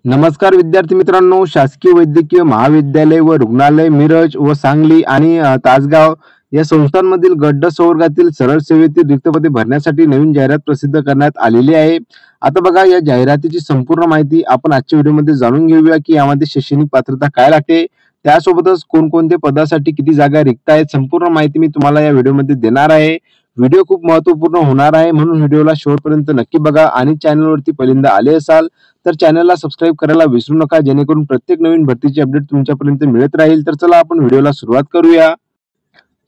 नमस्कार विद्यार्थी मित्रांनो, शासकीय वैद्यकीय महाविद्यालय व रुग्णालय मिरज व सांगली आणि तासगाव या संस्थांमधील गड्ड संवर्गातील सरळ सेवेतील रिक्त पदे भरण्यासाठी नवीन जाहिरात प्रसिद्ध करण्यात आलेली आहे. आता बघा, या जाहिरातीची संपूर्ण माहिती आपण आजच्या व्हिडिओमध्ये जाणून घेऊया की यामध्ये शैक्षणिक पात्रता काय लागते, त्यासोबतच कोणकोणत्या पदासाठी किती जागा रिक्त आहेत, संपूर्ण माहिती मी तुम्हाला या व्हिडिओमध्ये देणार आहे. व्हिडिओ खूप महत्त्वपूर्ण होणार आहे, म्हणून व्हिडिओला शेवटपर्यंत नक्की बघा आणि चॅनलवरती पहिल्यांदा आले असाल तर चॅनलला सबस्क्राईब करायला विसरू नका, जेणेकरून प्रत्येक नवीन भरतीची अपडेट तुमच्यापर्यंत मिळत राहील. तर चला आपण व्हिडिओला सुरुवात करूया.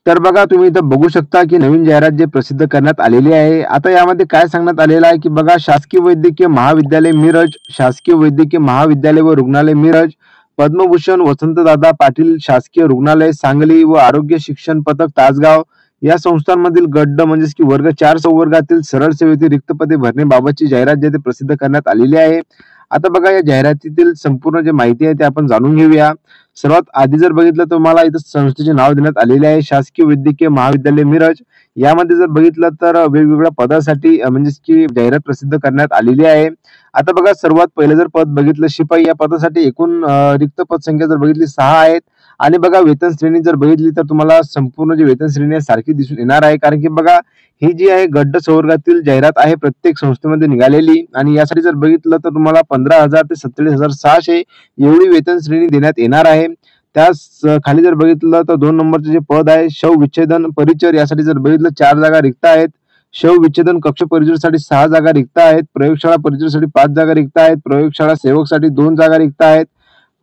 तर बघा, तुम्ही इथं बघू शकता की नवीन जाहिरात जे प्रसिद्ध करण्यात आलेली आहे. आता यामध्ये काय सांगण्यात आलेलं आहे की बघा, शासकीय वैद्यकीय महाविद्यालय मिरज, शासकीय वैद्यकीय महाविद्यालय व रुग्णालय मिरज, पद्मभूषण वसंतदादा पाटील शासकीय रुग्णालय सांगली व आरोग्य शिक्षण पथक तासगाव या संस्थांमधील गड्ड म्हणजेच की वर्ग 4 संवर्गातील सरळ सेवेतील रिक्त पदे भरण्याबाबतची जाहिरात जे ते प्रसिद्ध करण्यात आलेली आहे. आता बघा, या जाहिरातीतील संपूर्ण जे माहिती आहे ते आपण जाणून घेऊया. सर्वात आधी जर बघितलं तर तुम्हाला इथं संस्थेचे नाव देण्यात आलेले आहे, शासकीय वैद्यकीय महाविद्यालय मिरज. यामध्ये जर बघितलं तर वेगवेगळ्या पदासाठी म्हणजेच की जाहिरात प्रसिद्ध करण्यात आलेली आहे. आता बघा, सर्वात पहिलं जर पद बघितलं शिपाई, या पदासाठी एकूण रिक्त पद संख्या जर बघितली 6 आहेत. आणि बघा, वेतन श्रेणी जर बघितली तर तुम्हाला संपूर्ण जी वेतन श्रेणी आहे सारखी दिसून येणार आहे, कारण की बघा, ही जी आहे गड्ड संवर्गातील जाहिरात आहे प्रत्येक संस्थेमध्ये निघालेली. आणि यासाठी जर बघितलं तर तुम्हाला 15,000 ते 47,600 एवढी वेतन श्रेणी देण्यात येणार आहे. त्याच खाली जर बघितलं तर 2 नंबरचे जे पद आहे शव विच्छेदन परिचर, यासाठी जर बघितलं 4 जागा रिक्त आहेत. शव विच्छेदन कक्ष परिचरसाठी 6 जागा रिक्त आहेत. प्रयोगशाळा परिचरसाठी 5 जागा रिक्त आहेत. प्रयोगशाळा सेवकसाठी 2 जागा रिक्त आहेत.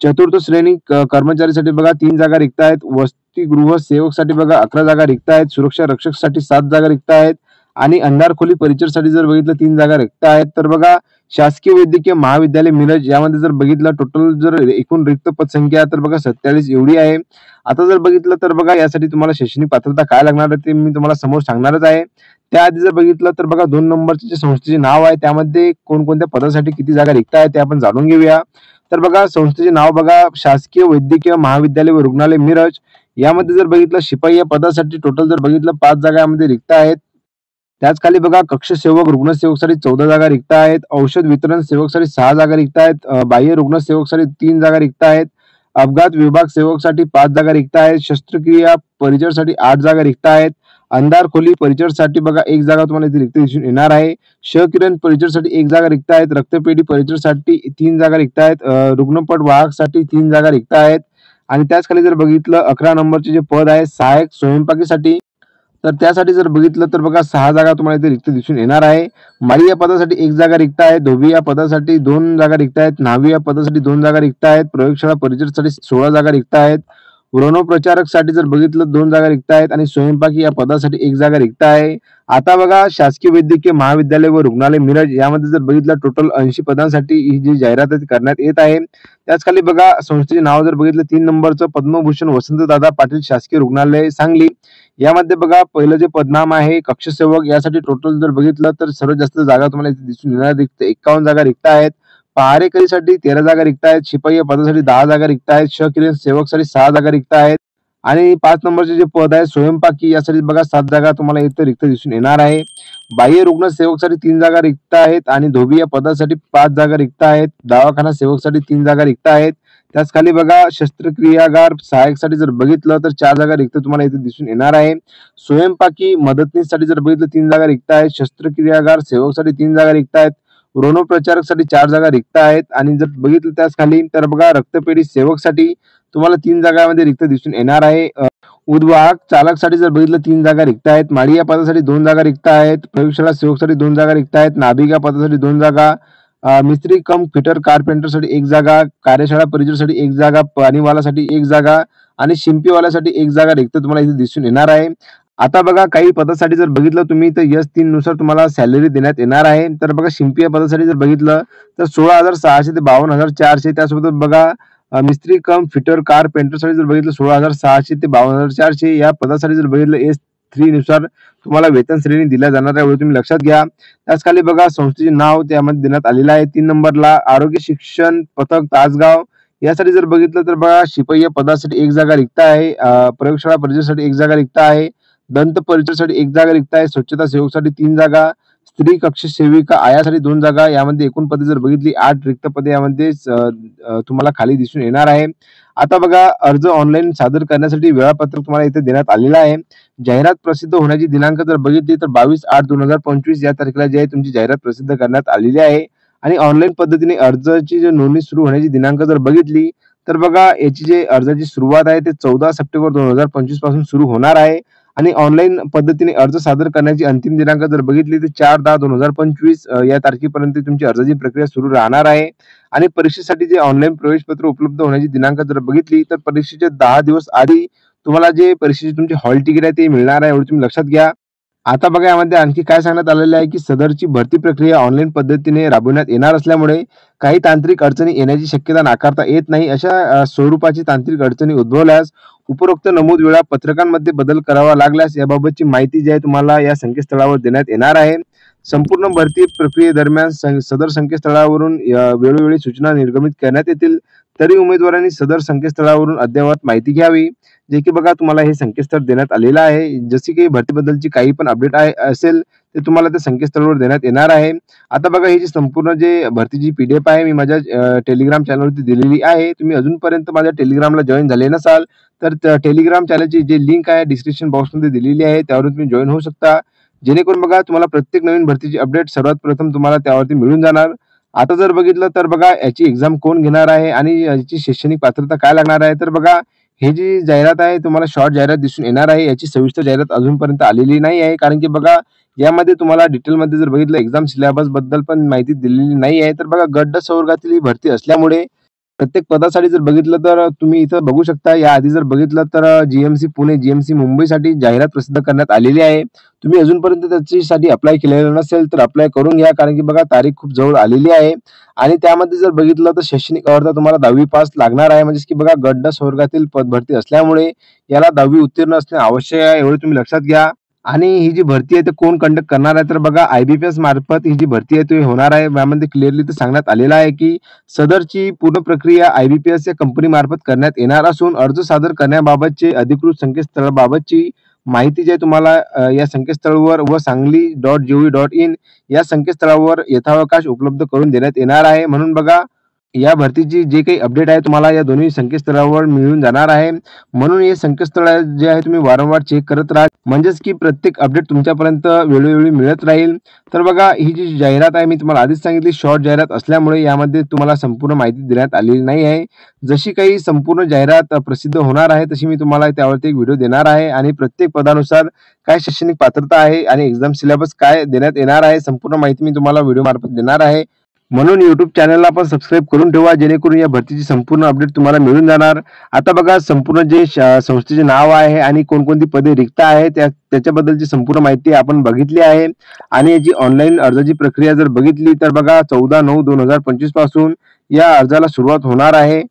चतुर्थ श्रेणी कर्मचारीसाठी बघा 3 जागा रिक्त आहेत. वसतिगृह सेवकसाठी बघा 11 जागा रिक्त आहेत. सुरक्षा रक्षकसाठी 7 जागा रिक्त आहेत. आणि अंधार खोली परिचरसाठी जर बघितलं 3 जागा रिक्त आहेत. तर बघा, शासकीय वैद्यकीय महाविद्यालय मिरज यामध्ये जर बघितलं टोटल जर एकूण रिक्त पदसंख्या तर बघा 47 एवढी आहे. आता जर बघितलं तर बघा, यासाठी तुम्हाला शैक्षणिक पात्रता काय लागणार आहे ते मी तुम्हाला समोर सांगणारच आहे. त्याआधी जर बघितलं तर बघा, 2 नंबरचे जे संस्थेचे नाव आहे त्यामध्ये कोणकोणत्या पदासाठी किती जागा रिक्त आहेत ते आपण जाणून घेऊया. तर बघा, संस्थेचे नाव बघा, शासकीय वैद्यकीय महाविद्यालय व रुग्णालय मिरज. यामध्ये जर बघितलं शिपाई या पदासाठी टोटल जर बघितलं 5 जागा यामध्ये रिक्त आहेत. त्याच खाली बघा, कक्ष सेवक रुग्णसेवकसाठी 14 जागा रिक्त आहेत. औषध वितरण सेवकसाठी 6 जागा रिक्त आहेत. बाह्य रुग्ण सेवकसाठी 3 जागा रिक्त आहेत. अपघात विभाग सेवकसाठी 5 जागा रिक्त आहेत. शस्त्रक्रिया परिचरसाठी 8 जागा रिक्त आहेत. अंधार खोली परिचरसाठी बघा 1 जागा तुम्हाला इथे रिक्त दिसून येणार आहे. क्षकिरण परिचरसाठी 1 जागा रिक्त आहेत. रक्तपेढी परिचरसाठी 3 जागा रिक्त आहेत. रुग्णपट वाहकसाठी 3 जागा रिक्त आहेत. आणि त्याच खाली जर बघितलं 11 नंबरचे जे पद आहे सहाय्यक स्वयंपाकीसाठी, तर त्यासाठी जर बघितलं तर बघा 6 जागा तुम्हाला इथे रिक्त दिसून येणार आहे. माळी या पदासाठी 1 जागा रिक्त आहे. धोबी या पदासाठी 2 जागा रिक्त आहेत. न्हावी या पदासाठी 2 जागा रिक्त आहेत. प्रयोगशाळा परिचरसाठी 16 जागा रिक्त आहेत. व्रणोपचारकसाठी जर बघितलं 2 जागा रिक्त आहेत. आणि स्वयंपाकी या पदासाठी 1 जागा रिक्त आहे. आता बघा, शासकीय वैद्यकीय महाविद्यालय व रुग्णालय मिरज यामध्ये जर बघितलं टोटल 80 पदांसाठी ही जी जाहिरात करण्यात येत आहे. त्याच खाली बघा, संस्थेचे नाव जर बघितलं 3 नंबरचं पद्मभूषण वसंतदादा पाटील शासकीय रुग्णालय सांगली. यामध्ये बघा, पहिलं जे पदनाम आहे कक्ष सेवक, यासाठी टोटल जर बघितलं तर सर्वात जास्त जागा तुम्हाला इथे दिसून येणार, रिक्त 51 जागा रिक्त आहेत. पहारेकरीसाठी 13 जागा रिक्त आहेत. शिपाई या पदासाठी 10 जागा रिक्त आहेत. क्षकिरण सेवकसाठी 6 जागा रिक्त आहेत. आणि 5 नंबरचे जे पद आहे स्वयंपाकी, यासाठी बघा 7 जागा तुम्हाला इथे रिक्त दिसून येणार आहे. बाह्य रुग्ण सेवकसाठी 3 जागा रिक्त आहेत. आणि धोबी या पदासाठी 5 जागा रिक्त आहेत. दवाखाना सेवकसाठी 3 जागा रिक्त आहेत. त्याच खाली बघा, शस्त्रक्रियागार सहाय्यकसाठी जर बघितलं तर 4 जागा रिक्त तुम्हाला इथे दिसून येणार आहे. स्वयंपाकी मदतनीससाठी जर बघितलं 3 जागा रिक्त आहेत. शस्त्रक्रियागार सेवकसाठी 3 जागा रिक्त आहेत. व्रणोपचारकसाठी 4 जागा रिक्त आहेत. आणि जर बघितलं त्याच खाली तर बघा, रक्तपेढी सेवकसाठी तुम्हाला 3 जागामध्ये रिक्त दिसून येणार आहे. उद्वाहक चालकसाठी जर बघितलं 3 जागा रिक्त आहेत. माळी या पदासाठी 2 जागा रिक्त आहेत. प्रयोगशाळा सेवकसाठी 2 जागा रिक्त आहेत. नाभिक या पदासाठी 2 जागा. मिस्त्री कम फिटर कारपेंटरसाठी 1 जागा. कार्यशाळा परिचरसाठी 1 जागा. पाणीवालासाठी 1 जागा. आणि शिंपीवाल्यासाठी 1 जागा रिक्त तुम्हाला इथे दिसून येणार आहे. आता बघा, काही पदासाठी जर बघितलं तुम्ही तर S3 नुसार तुम्हाला सॅलरी देण्यात येणार आहे. तर बघा, शिंपी या पदासाठी जर बघितलं तर 16,600 ते 52,400. त्यासोबत बघा, मिस्त्री कम फिटर कारपेंटरसाठी जर बघितलं 16,600 ते 52,400. या पदासाठी जर बघितलं S3 नुसार तुम्हाला वेतन श्रेणी दिल्या जाणार आहे, एवढं तुम्ही लक्षात घ्या. त्याच खाली बघा, संस्थेचे नाव त्यामध्ये देण्यात आलेलं आहे. 3 नंबरला आरोग्य शिक्षण पथक तासगाव. यासाठी जर बघितलं तर बघा, शिपाई या पदासाठी 1 जागा रिक्त आहे. प्रयोगशाळा परिचरसाठी 1 जागा रिक्त आहे. दंत परिचरसाठी 1 जागा रिक्त आहे. स्वच्छता सेवकसाठी 3 जागा. स्त्री कक्ष सेविका यासाठी 2 जागा, यामध्ये एकूण पदे जर बघितली 8 रिक्त पदे यामध्ये तुम्हाला खाली दिसून येणार आहे. आता बघा अर्ज ऑनलाईन सादर करण्यासाठी वेळापत्रक तुम्हाला इथे देण्यात आलेलं आहे. जाहिरात प्रसिद्ध होण्याची दिनांक जर बघितली तर 22/8/2025 या तारखेला जी आहे तुमची जाहिरात प्रसिद्ध करण्यात आलेली आहे. आणि ऑनलाईन पद्धतीने अर्जाची जी नोंदणी सुरू होण्याची दिनांक जर बघितली तर बघा याची जी अर्जाची सुरुवात आहे ते 14 सप्टेंबर 2025 पासून सुरू होणार आहे. आणि ऑनलाईन पद्धतीने अर्ज सादर करण्याची अंतिम दिनांक जर बघितली तर 4/10/2025 या तारखेपर्यंत तुमची अर्जाची प्रक्रिया सुरू राहणार आहे. आणि परीक्षेसाठी जे ऑनलाईन प्रवेशपत्र उपलब्ध होण्याची दिनांक जर बघितली तर परीक्षेचे 10 दिवस आधी तुम्हाला जे परीक्षेचे तुमचे हॉल तिकीट आहे ते मिळणार आहे, एवढं तुम्ही लक्षात घ्या. आता बघा यामध्ये आणखी काय सांगण्यात आलेलं आहे की सदरची भरती प्रक्रिया ऑनलाईन पद्धतीने राबवण्यात येणार असल्यामुळे काही तांत्रिक अडचणी येण्याची शक्यता नाकारता येत नाही. अशा स्वरूपाची तांत्रिक अडचणी उद्भवल्यास उपरोक्त नमूद वेळापत्रकांमध्ये बदल करावा लागल्यास याबाबतची माहिती जी आहे तुम्हाला या संकेतस्थळावर देण्यात येणार आहे. संपूर्ण भरती प्रक्रियेदरम्यान सदर संकेतस्थळावरून वेळोवेळी सूचना निर्गमित करण्यात येतील. तरी उमेदवारांनी सदर संकेतस्थळावरून अद्ययावत माहिती घ्यावी, जे की बघा तुम्हाला हे संकेतस्थळ देण्यात आलेलं आहे. जशी की भरतीबद्दलची काही पण अपडेट असेल ते तुम्हाला त्या संकेतस्थळावर देण्यात येणार आहे. आता बघा ही जी संपूर्ण जे भरतीची PDF आहे मी माझ्या टेलिग्राम चॅनलवरती दिलेली आहे. तुम्ही अजूनपर्यंत माझ्या टेलिग्रामला जॉईन झाले नसाल तर टेलिग्राम चॅनलची जी लिंक आहे डिस्क्रिप्शन बॉक्समध्ये दिलेली आहे, त्यावरून तुम्ही जॉईन होऊ शकता. जेणेकरून बघा तुम्हाला प्रत्येक नवीन भरतीची अपडेट सर्वात प्रथम तुम्हाला त्यावरती मिळून जाणार. आता जर बघितलं तर बघा याची एक्झाम कोण घेणार आहे आणि याची शैक्षणिक पात्रता काय लागणार आहे, तर बघा हे जी जाहिरात आहे तुम्हाला शॉर्ट जाहिरात दिसून येणार आहे. याची सविस्तर जाहिरात अजूनपर्यंत आलेली नाही आहे, कारण की बघा यामध्ये तुम्हाला डिटेलमध्ये जर बघितलं एक्झाम सिलेबस बद्दल पण माहिती दिलेली नाही आहे. तर बघा गट संवर्गातील ही भरती असल्यामुळे प्रत्येक पदासाठी जर बघितलं तर तुम्ही इथं बघू शकता. याआधी जर बघितलं तर GMC पुणे, GMC मुंबईसाठी जाहिरात प्रसिद्ध करण्यात आलेली आहे. तुम्ही अजूनपर्यंत त्याच्यासाठी अप्लाय केलेलं नसेल तर अप्लाय करून घ्या, कारण की बघा तारीख खूप जवळ आलेली आहे. आणि त्यामध्ये जर बघितलं तर शैक्षणिक अर्हता तुम्हाला 10वी पास लागणार आहे. म्हणजे की बघा गट संवर्गातील पदभरती असल्यामुळे याला 10वी उत्तीर्ण असणे आवश्यक आहे, एवढे तुम्ही लक्षात घ्या. आणि ही जी भरती आहे ते कोण कंडक्ट करणार आहे, तर बघा IBPS मार्फत ही जी भरती आहे ती होणार आहे. यामध्ये क्लिअरली ते सांगण्यात आलेलं आहे की सदरची पूर्ण प्रक्रिया IBPS या कंपनी मार्फत करण्यात येणार असून अर्ज सादर करण्याबाबतचे अधिकृत संकेतस्थळाबाबतची माहिती जी आहे तुम्हाला या संकेतस्थळावर व सांगली.gov.in या संकेतस्थळावर यथावकाश उपलब्ध करून देण्यात येणार आहे. म्हणून बघा या भरतीची जे काही अपडेट आहे तुम्हाला या दोन्ही संकेतस्थळावर मिळून जाणार आहे. म्हणून हे संकेतस्थळ जे आहे तुम्ही वारंवार चेक करत राहा, म्हणजेच की प्रत्येक अपडेट तुमच्यापर्यंत वेळोवेळी मिळत राहील. तर बघा ही जी जाहिरात आहे मी तुम्हाला आधीच सांगितली शॉर्ट जाहिरात असल्यामुळे यामध्ये तुम्हाला संपूर्ण माहिती देण्यात आलेली नाही आहे. जशी काही संपूर्ण जाहिरात प्रसिद्ध होणार आहे तशी मी तुम्हाला त्यावरती एक व्हिडिओ देणार आहे. आणि प्रत्येक पदानुसार काय शैक्षणिक पात्रता आहे आणि एक्झाम सिलेबस काय देण्यात येणार आहे संपूर्ण माहिती मी तुम्हाला व्हिडिओ मार्फत देणार आहे. म्हणून YouTube चॅनलला पण सबस्क्राईब करून ठेवा, जेणेकरून या भरतीची संपूर्ण अपडेट तुम्हाला मिळून जाणार. आता बघा संपूर्ण जे संस्थेचे नाव आहे आणि कोणकोणती पदे रिक्त आहे त्याच्याबद्दलची संपूर्ण माहिती आपण बघितली आहे. आणि याची ऑनलाईन अर्जाची प्रक्रिया जर बघितली तर बघा 14/9/2025 पासून या अर्जाला सुरुवात होणार आहे.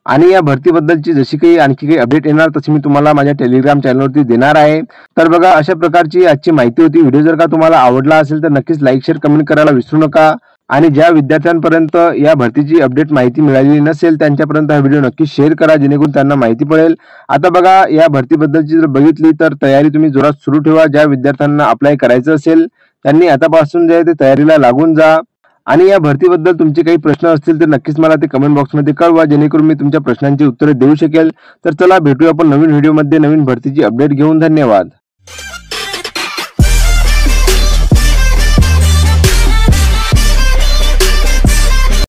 आणि या भरतीबद्दलची जशी काही आणखी काही अपडेट येणार तशी मी तुम्हाला माझ्या टेलिग्राम चॅनलवरती देणार आहे. तर बघा अशा प्रकारची आजची माहिती होती. व्हिडिओ जर का तुम्हाला आवडला असेल तर नक्कीच लाईक शेअर कमेंट करायला विसरू नका. आणि ज्या विद्यार्थ्यांपर्यंत या भरतीची अपडेट माहिती मिळालेली नसेल त्यांच्यापर्यंत हा व्हिडिओ नक्की शेअर करा, जेणेकरून त्यांना माहिती पडेल. आता बघा या भरतीबद्दलची जर बघितली तर तयारी तुम्ही जोरात सुरू ठेवा. ज्या विद्यार्थ्यांना अप्लाय करायचं असेल त्यांनी आतापासून जे आहे ते तयारीला लागून जा. आणि या भरतीबद्दल तुमचे काही प्रश्न असतील तर नक्कीच मला ते कमेंट बॉक्समध्ये कळवा, जेणेकरून मी तुमच्या प्रश्नांची उत्तरे देऊ शकेल. तर चला भेटूया आपण नवीन व्हिडिओमध्ये नवीन भरतीची अपडेट घेऊन. धन्यवाद.